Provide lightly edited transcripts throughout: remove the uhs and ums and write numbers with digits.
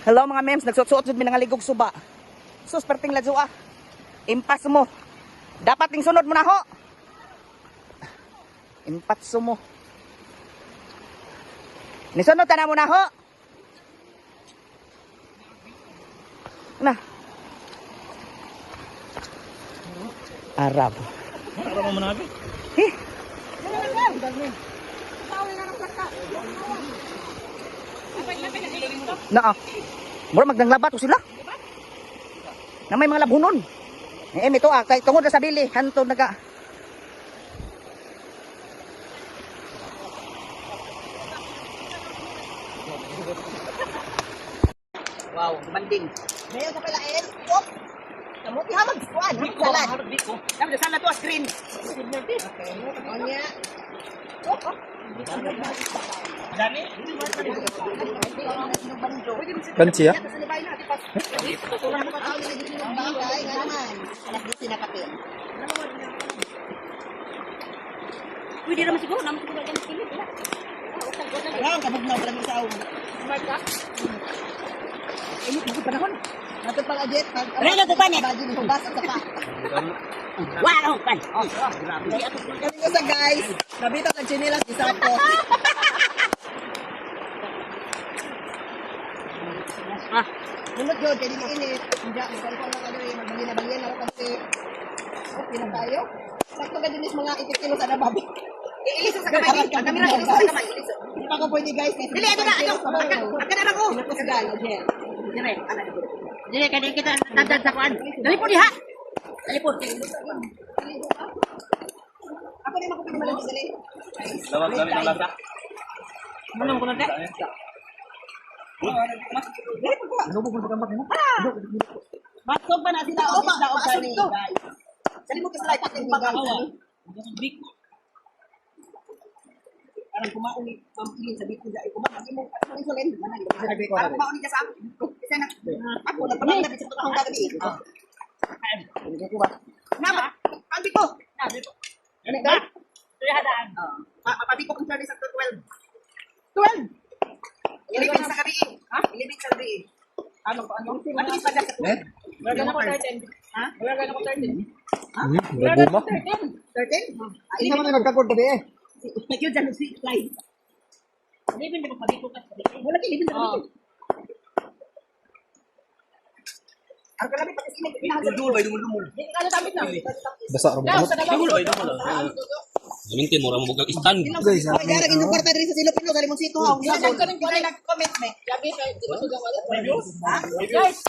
Hello mga mems, nagsuot-suot jud mi nga ligog suba. Sus perting ladso ah. Impas mo. Dapat ting sunod mo na ho. Impas mo. Nisunod ta na mo na ho. Nah. Arab. Ano mo manabi? Eh. Naa. Mura magdanglabat to sila. Na may mga labunon. Ito kay tungod sa bili, hanto naga. Wow, banding. Mayo sa palain. Oh. Kamu ti hamag kuan, salad. Dami salad to screen. Okay. Onya. Dami? Kanchi ya? Pwede naman siguro, naman siguro dyan sa kilid. Ang kabugnaw pala sa awon. Smart ka? Ini bukan panahon. Nato pang ajet. Relo to panik. Bagi ni hugas sa pa. Wow, pan. Kami sa guys. Nabita ng chinelas di sapo. Ah, Munod yun, kaya di init. Hindi, magkalipan lang ano eh. Magbali-balian ako kasi. Okay na tayo. Sakto ka din mga itikilo sa nababi. ilis sa kamay. Ang kamera ilis sa kamay. Hindi pa ko pwede guys. Dili, ito na. Agad na ako. Pinapasgal. Okay. Dire, anak ko. Dire, kaya kita dadad sa kuan. Dali po diha. Dali po. Ako din ako pinapalabas dali. Lawag kami ng lasa. Manong ko na te. Batok pa na sila. O, daog ka ni guys. Sali mo kasi like ating pag-awa. Big. Parang kumaon ni Pampilin sa Bicol dahil kumaon mo ang insulin. Parang kumaon ni ka sa isa na ako nagpamangga din sa tukang gagabi. Hindi ko ba? Nama, pandi ko. Ano ba? Tuyadaan. Pandi ko kung sa 12. 12. Ilibin sa gabi. Ha? Ilibin sa gabi. Ano? Matinis pa dyan sa 12. Wala na ko 13. Ha? Wala na ko 13. Naguma. 13? Hindi naman nagkakord gabi eh. Thank you, Jan. Slide. Hindi mo pabiko ka. Wala kayo, ilibin sa gabi. Ang kalabi pa kasi Dumul. Hindi ka na damit na. Basa ro Daw, mo. sa dabaw. Gaminti mo ramong bugang istan. Guys, Ay, gara inyong kwarta diri sa Silopino, dali mong sito ha. Isa lang ka rin Hindi nag-comment me. Gabi sa di ba sugang wala? Guys,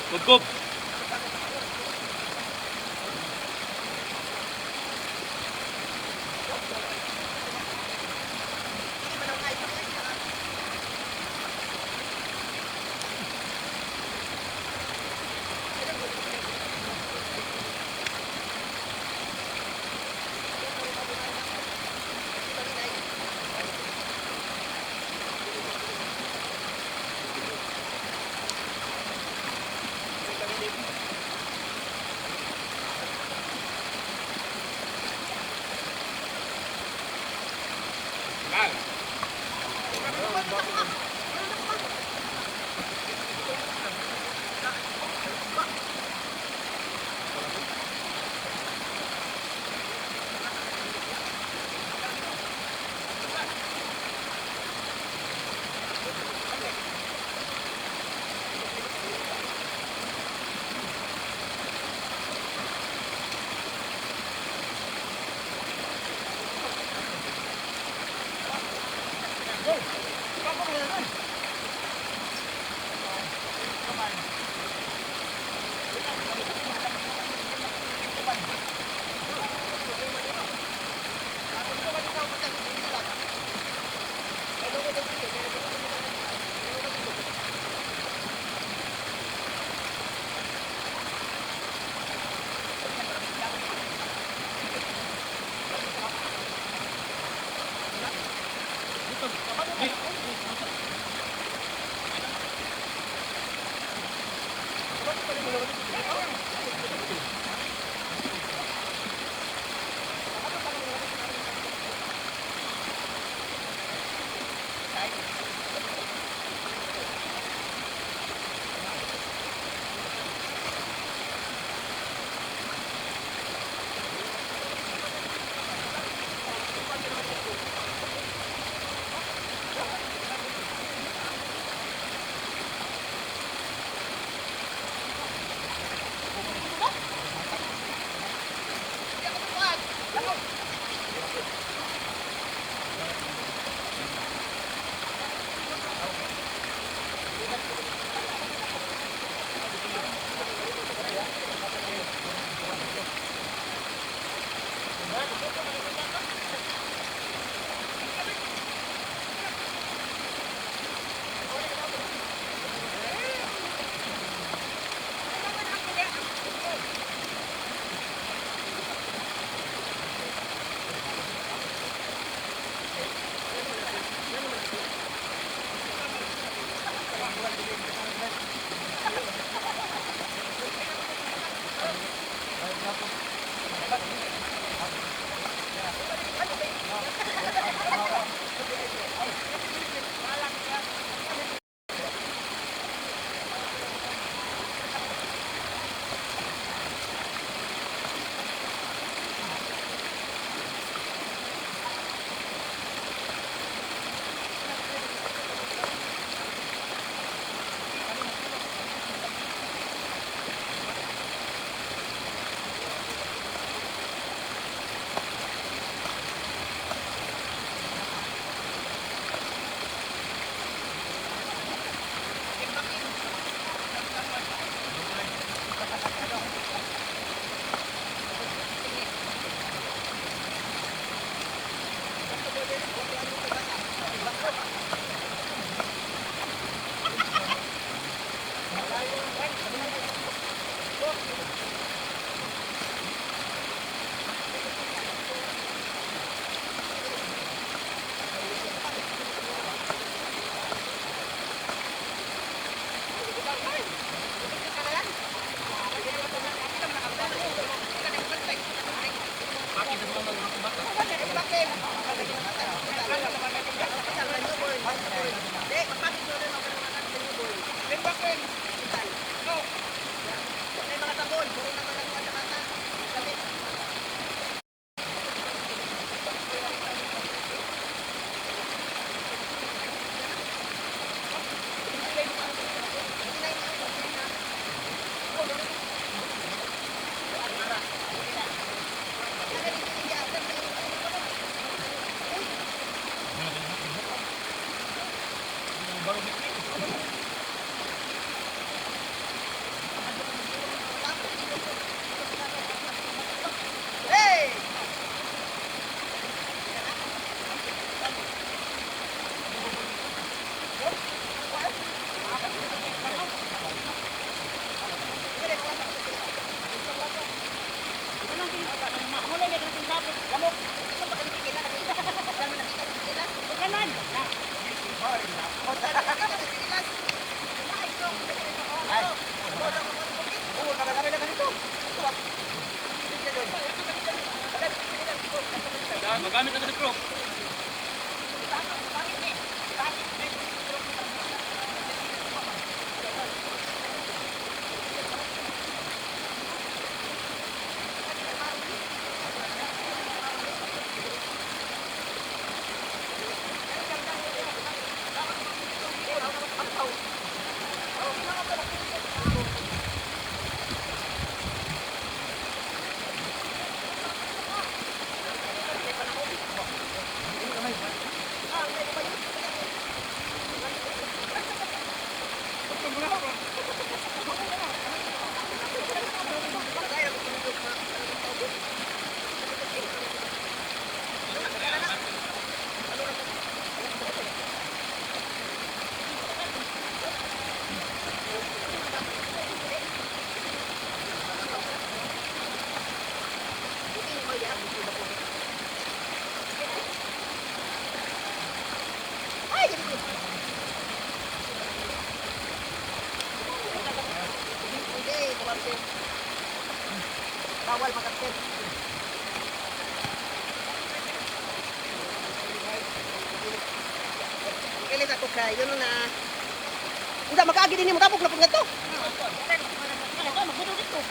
Kugkog. Magamit na sa crew. ako kayo na. Udah makaagi din mo tapok na pud to.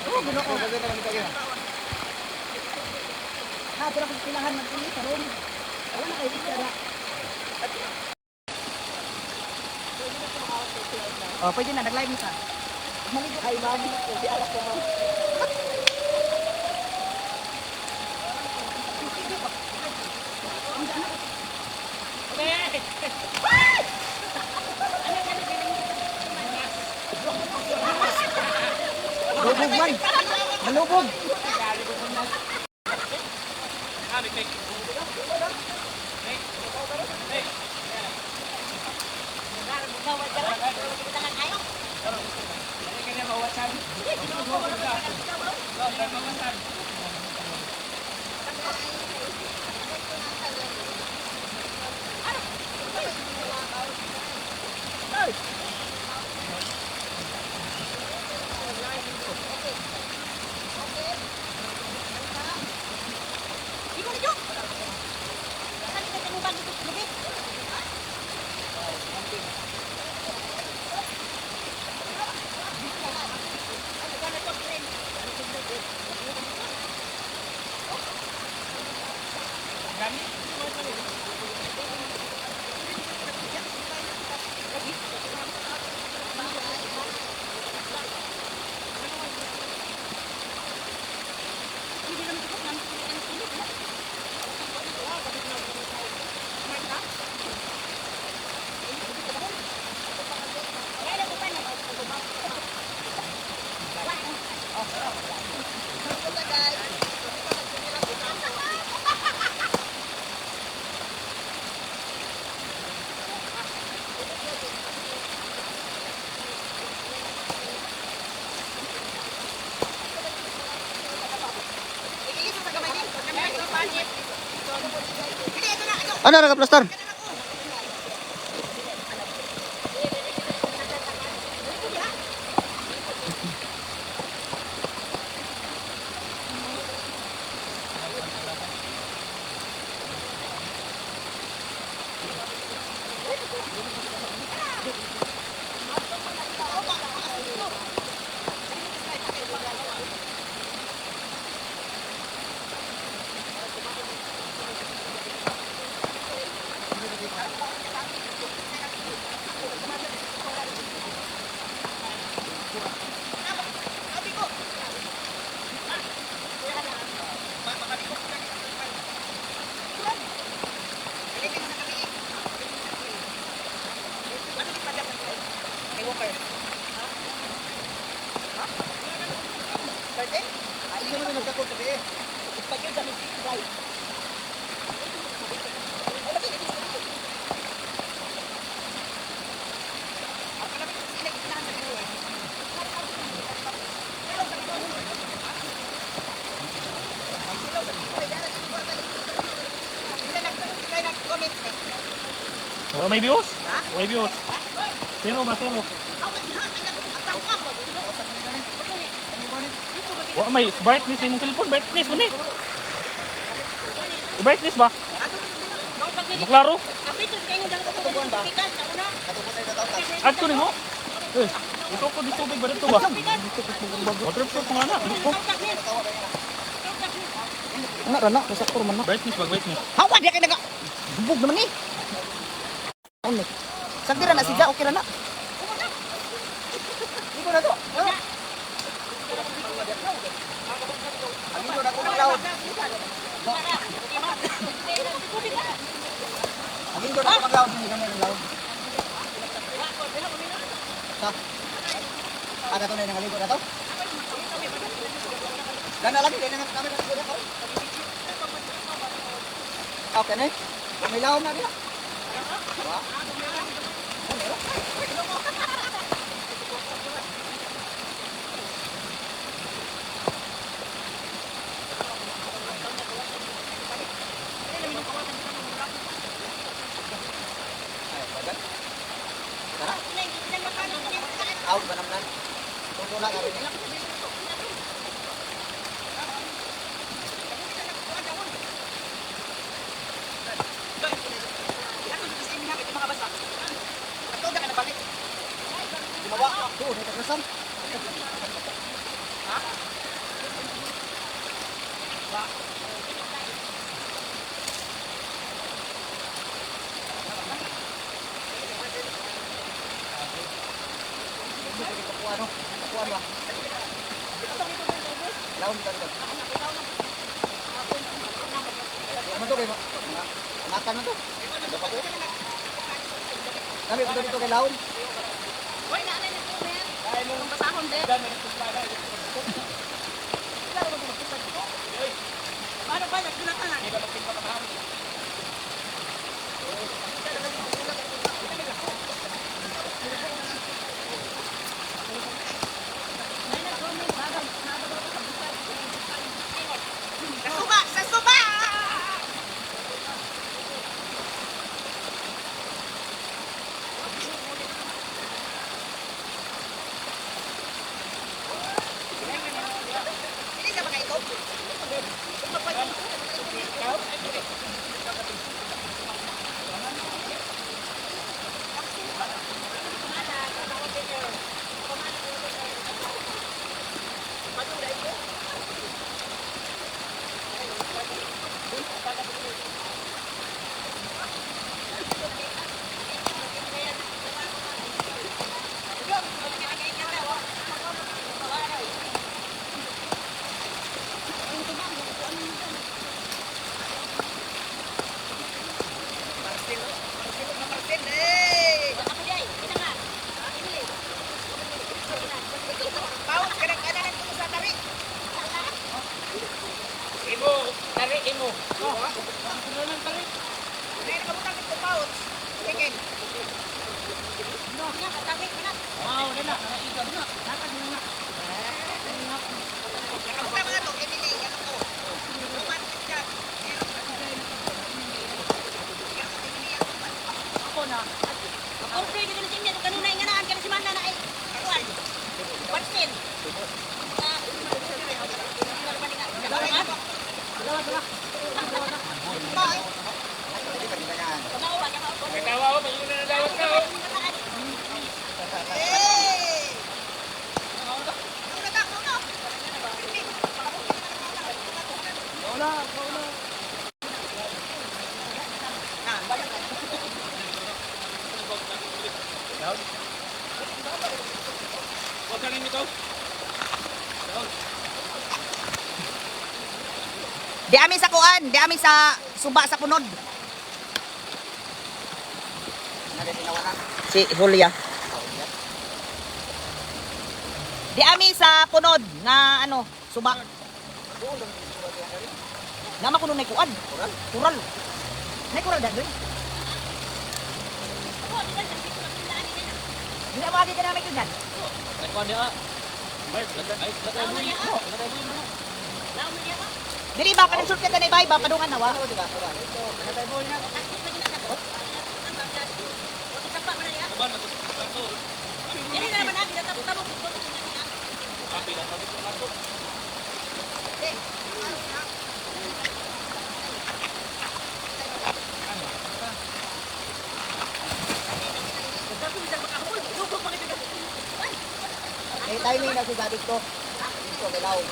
Oh, Ginoo. Ha, pero kung kailangan mag-ini karon. Wala na kayo dira. Oh, pwede na nag-live ka. Maligo ay mami ko di ala ko. Lubog man. Malubog. Ano naka-plaster? Oh, may views? May views. Sino ba? Sino? Oh, may brightness yung cellphone. Brightness mo ni. Brightness ba? Maklaro? Ato ni mo? Eh, ito ko dito tubig ba dito ba? Waterproof mo nga na. Anak rana, kasaktor man na. Brightness ba? Brightness. Hawa dia kay naga. Bubog naman ni. Ano? Sagdira na siya, okay ra na. Iko na to. Ano na ko maglaw? Ano na ko maglaw? Hindi kami maglaw. Sa. Ada to na nang ligo na to. Dana lagi din nang kami na ko. Okay na. May laom na dia. Out ba naman? Tunggu na kami ni. laon ka dito. Ano to kay makan na to? Dapat ko. Kami pa dito kay laon. Hoy, nanay na po yan. Kung basahon din. Paano ba? Nagkulang ka na. Sa suba! Sa suba! Hindi sa mga ito. Bawat kadang-kadang nandito sa tabi. Imo, tarik imo. Ngayon kabutang ito bawat. Tingin. Wow, dala. Nakaigan na. Nakad mo na. Kabutang mga to. Emily, ano to? Lumat siya. Ako na. Ako pwede ka na tingnan. Kanina inganaan ka na si Manda na ay. Kakuan. Partin. May tawa ko, may yun na nadawat ka. Oh. Huwag ka rin ito. Di amin sa kuan, di amin sa suba sa punod. Si Julia. Di amin sa punod nga ano, suba. Nama kuno nay kuan. Kural. Nay kural dagdoy. Hindi mo agi ka na may kunan. Ikaw niya. Ay, latay mo yun. Latay mo yun. Diri ba kanang shortcut na ibay ba padungan nawa? Jadi naman natin natapos-tapos. Kapi lang, sabi ko ako. May timing na si David ko. Dito kay laon.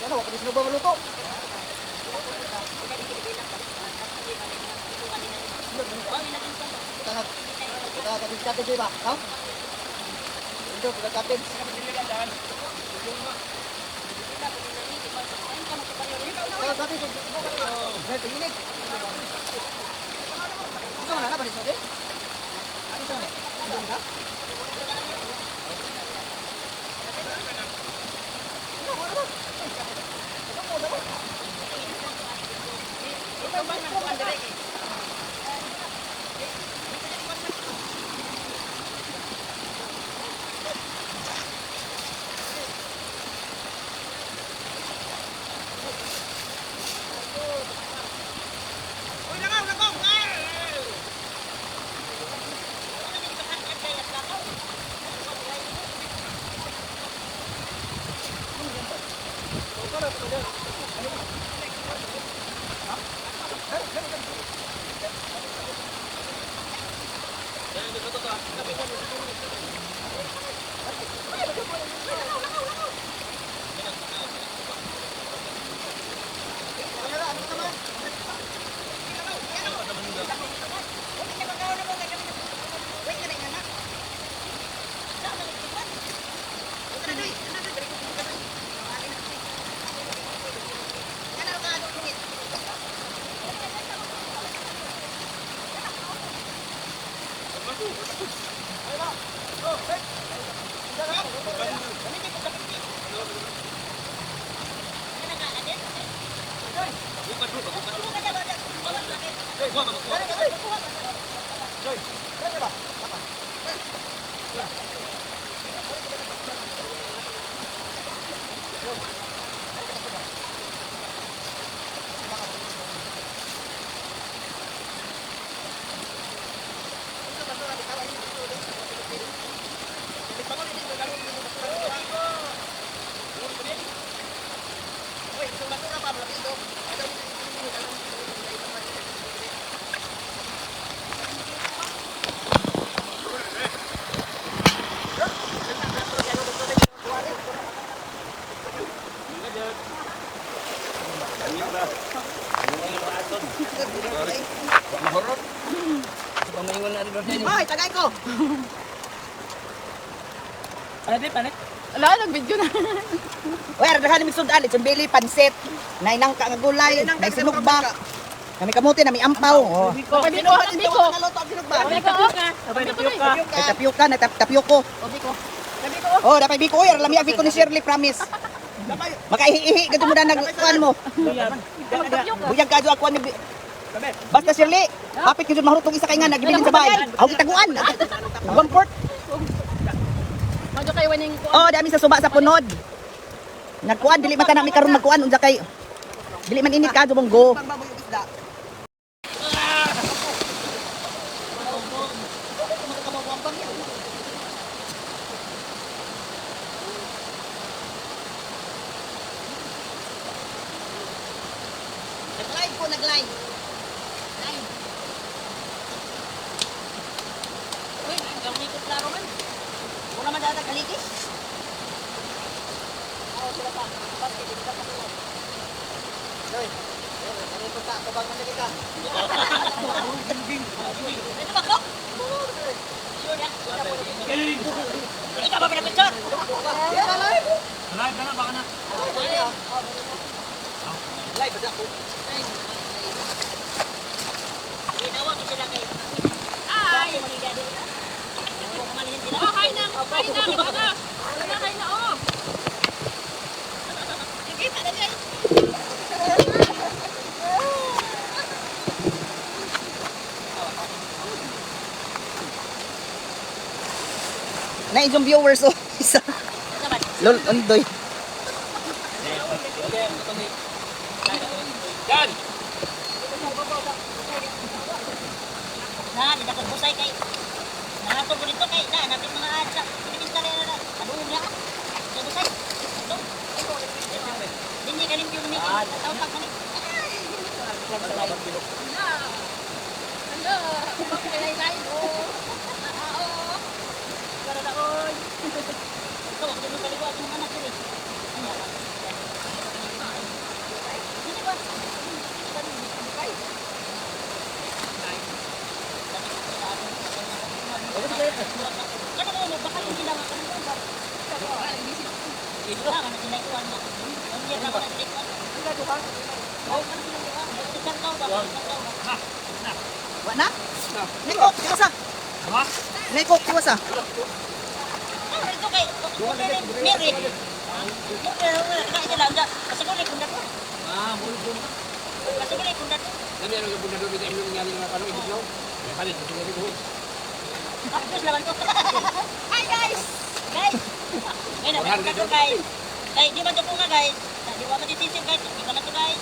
Ano, wala ka din ba maluto? Kita kapit kapit ba? Ha? Ito, kita kapit. Kita kapit. Saya tingin. Ito mana ba dito? Ito na. Ito na. Ay, tagay ko. Palit. Wala, nag-video na. Uy, aradahan ni Mitsud Ali, bili pansit. Nainang ka nga gulay, nay sinugba. Nami kamuti, nami ampaw. Oh. Biko. Naluto ang sinugba. May tapioka, na tapioko. Oh, dapat biko. Uy, lami biko ni Shirley, promise. Makaihi-ihi, ganito mo na nagkuhan mo. Buyag ka doon, kuhan ni... Basta Shirley, hapit ka doon mahurutong isa kay nga, nagibilin sa bahay. Ako kitaguan. One-port. Medyo kayo waning Oh, dami sa suba sa punod. Nagkuan, dili man tanami karon magkuan unsa kay. Dili man init ka dumonggo. Nag-live po, nag-live. Live. Uy, ang may klaro man. Wala man data kaligis. Ako sila pa. Bakit hindi ka pa tulog? Joy. Ano ito ta? Kabang mandali ka. Ito ba ko? Sure ya? Ikaw ba pinapicture? Live. Live ka na, baka na. Live ba ako? ginawa ko sila kay. Ay! Oh, kain na! Kain na! Baka! Kain na, oh! Sige, talaga. Na yung viewers oh. Isa. Lol, andoy. Yan! Na, tidak busay kay. Nato ko dito kay. Na, napit mga adsa. Pinista rin na. Adung na. Busay. Adung. Hindi ka limpyo ni. Tawag ka ni. Hello. Pakilay-lay mo. Oo. Para na oy. Ito, wag mo kaliwa ang anak ko ni. Hindi ba? Ano mo baka yung kailangan ka ng ba? Ito lang ang tinayuan mo. Ang yan ako ng tinayuan. Ila duha. Oh, kan isang taon ba? Wa na? Niko, kiwasa. Ha? Niko, kiwasa. Ito kay Mary. Ito lang. Kasigulit kung dato. Kasigulit kung dato. Tapi ano yung bunda doon dito yung nangyari ng ano ibig no? May palit ito yung ibig. Tapos naman ko. Hi guys! Guys! Ayun na, ito to guys. Ay, di ba ito po nga guys? Di ba matitisim guys? Di ba na ito guys?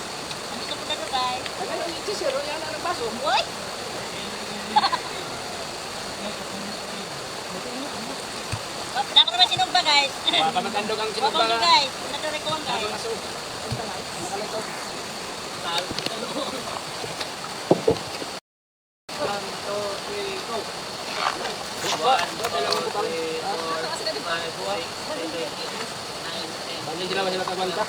Ito po na ito guys. Ano yung itisero yan ang baso? Uy! Dapat naman sinugba guys. Pamatandog ang Wapang sinugba. guys. Nagre-record guys. Maso. po. Balik din naman sila kagwanta.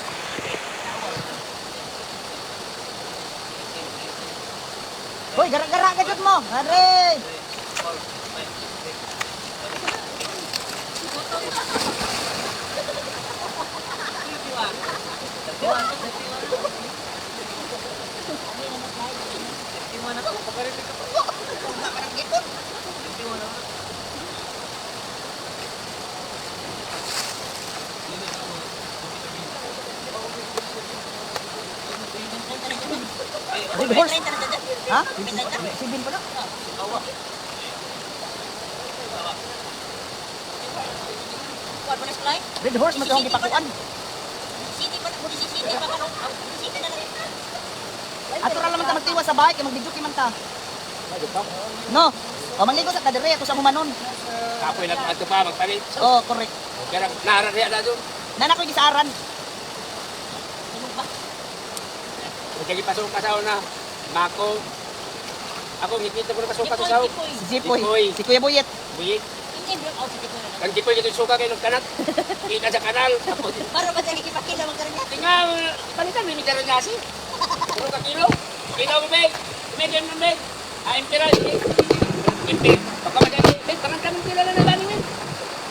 Hoy, gara-gara ka jud mo. Hare. Red horse. Ha? Sibin pala. Kuwan mo na supply? Red horse mo tong gipakuan. City pa mo di city pa kano? City na lang. Ato ra naman ta magtiwas sa bahay kay magbidyok man ta. No. O mangligo sa kadire ako sa humanon. Kapoy na ato pa magpalit. Oh, correct. Kaya naran diya na doon. Nana ko gisaran. Kaya pasok ka sa una. Mako. Ako ngikita ko na pasok ka sa saw. Si Jipoy. Si Kuya Boyet. Buyit. Hindi bro out city ko na lang. Kan kipoy kito suka kay nagkanat. Kita sa kanal. Para ba sa ikipakita mo karon niya? Tingnan, palitan may mitara niya si. Puro ka kilo. Kilo mo beg. Medium mo beg. Imperial. Imperial. Baka madali. Beg, parang kila na nabani men.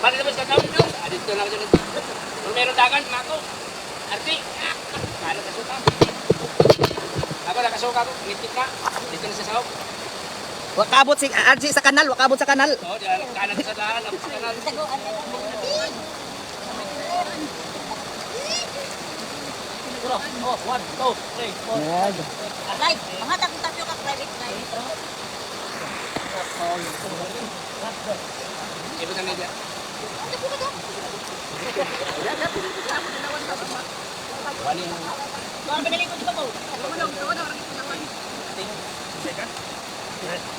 Para sa basta kawin doon. Dito na ako dyan. Kung meron dagan, mako. Arti. Kala ka suka. Ako nakasuka ko. Ngitit ka. Dito na sa sahog. Wakabot si RG sa kanal, wakabot sa kanal. Oo, diyan. Kanan sa daan. Abot sa kanal. Taguan na lang. Oh, 1, 2, 3, 4. Yan. Live, mga tapyo ka private live. Ibot ang media. Mga pinali ko di ba po?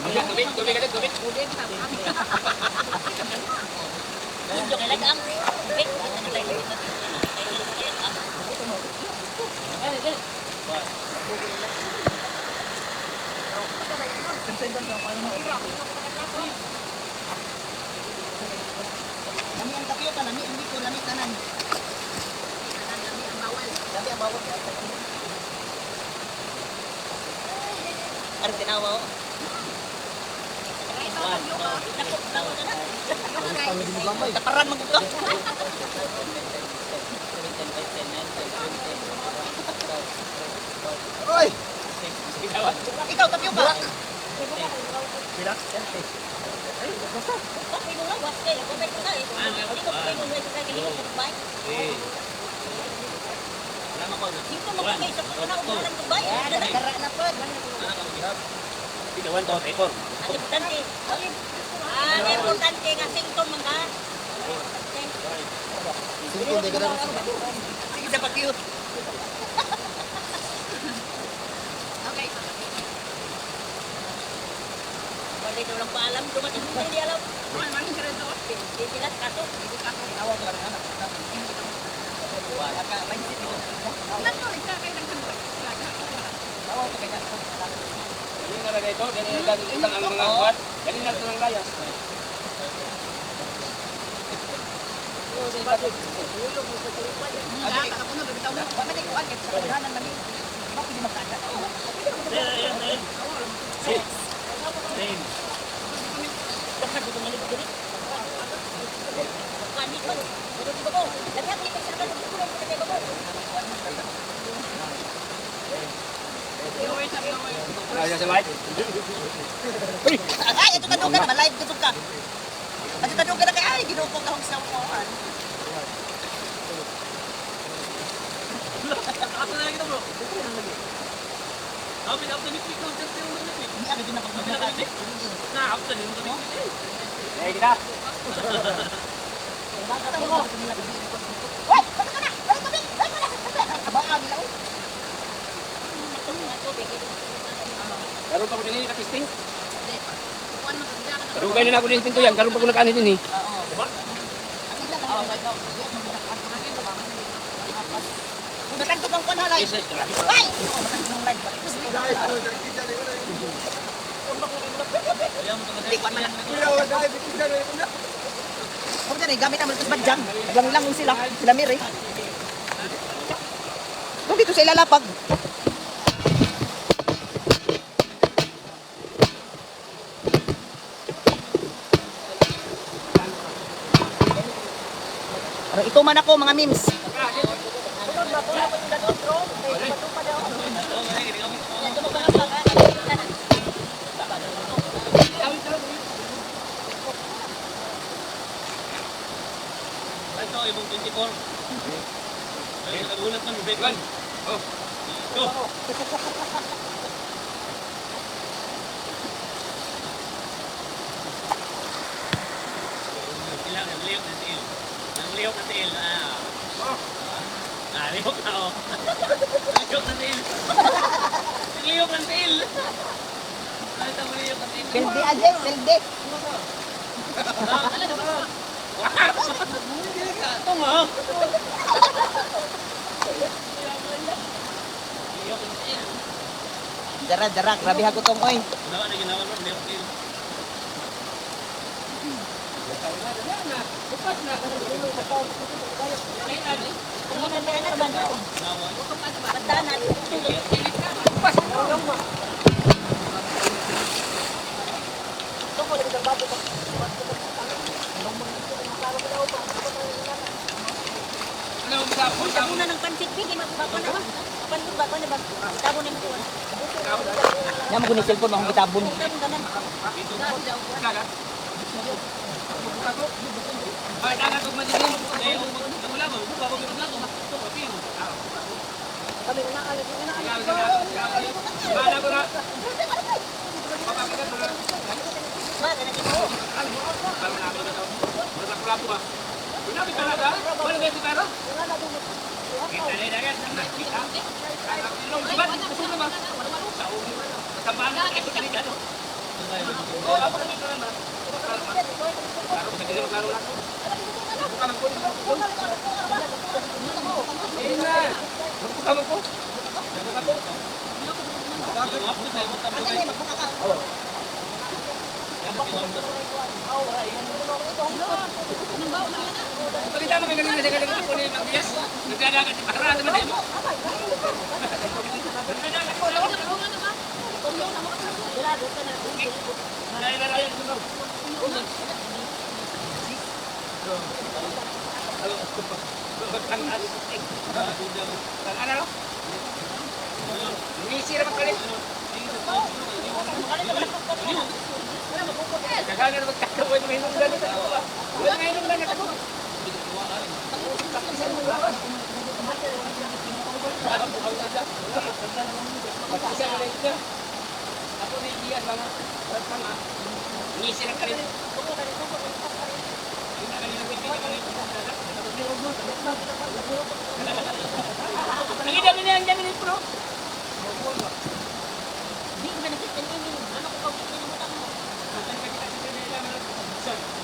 Tubig, tubig agad, tubig. Medyo kailangan ang wait, ano tayo? Nami ang tapyo ka, nami ang dito, nami kanan. Nami ang bawal. Nami ang bawal. Parang tinawa ko. Naku, tawa ka na. Taparan mo dito. Oy! Ikaw tapyo ka. Bakit mo nga, was kayo, nag-comment ko na eh. Hindi ko kayo nung sa kilimot sa Dubai. Dito mo kayo sa una-una ng Dubai. Gara na po. Pinawan to, tekor. Ang importante. Ang importante nga sington mga. Sige sa pag-cute. Wala ito lang paalam, dumating mo hindi alam. Hindi sila kato. Ini nga lagay ito. Ganyan lang ang mga buwan. Ganyan lang ito ng layas. Kanit ba? Pero di ba po? Lagyan ko sa kanto ko lang sa ba po? Layas sa light. Ay, ito kadunggan naman, live kusog ka. Ito kadunggan na kay ay, ginukog akong sa upuan. Ako na lang ito bro. Kami na ako na nipik ko. Hindi ako din napagmamahal. Na, ako na nipik. Eh, kita. Uy! Basta ka na! Balik tubig! Balik mo na! Abaan nila, uy! Karoon pa ko din katisting. Karugay na ako din pinto yan. Karoon pa ko nakaanit din eh. Kung natanto kang kuwan halay. Ay! Hindi ko man. Ako dyan eh, gamit naman ito sa badyang. Lang sila. Sila Mir eh. Kung dito sa ilalapag. Pero ito man ako mga memes. Ito, ibang 24. Ay, nagulat man, Bekan. Oh, ito. Ilang, nagliyok na tiil. Nagliyok na tiil. Liyok na, oh. Nagliyok na tiil. Nagliyok na tiil. Ay, nagliyok na tiil. Sildi aja, sildi. Ito nga. Dara, grabe ako tong oy. Ginawa na ginawa mo, liyok tiil. Tabunan ng pansit, bigyan mo ba na ba? Pansit ba na ba? Tabunan mo. Nya mo guni cellphone mo kitabon. Ay, dagat ug madilim. Eh, wala ba? Buka ko gid lang. Kami na alis na. Bala ko na. Ba, kana kita. Wala ba? Wala ba talaga? Wala ba pero? Kita ni dagat na kita. Ilong ba? Kuno ba? Tambahan na kasi kani ano. Oh, apa ni kana ba? Claro, kasi dito klaro lang. Buka man ko. Ina. Buka man ko. Buka ko. Pagkita mo ganyan na ganyan ko ni Matthias. Nagdadagat si Para naman mo. Nagdadagat ko lang. Sira man kali. Kagana na magkakaboy mga hinungdan ito. Mga hinungdan ito. Ako na iyan mga sama. Ngisira ka rin. Nangidami na yung jamin ito, no? Di ko na nakita ni ano ko pag pinumutan mo. Sir.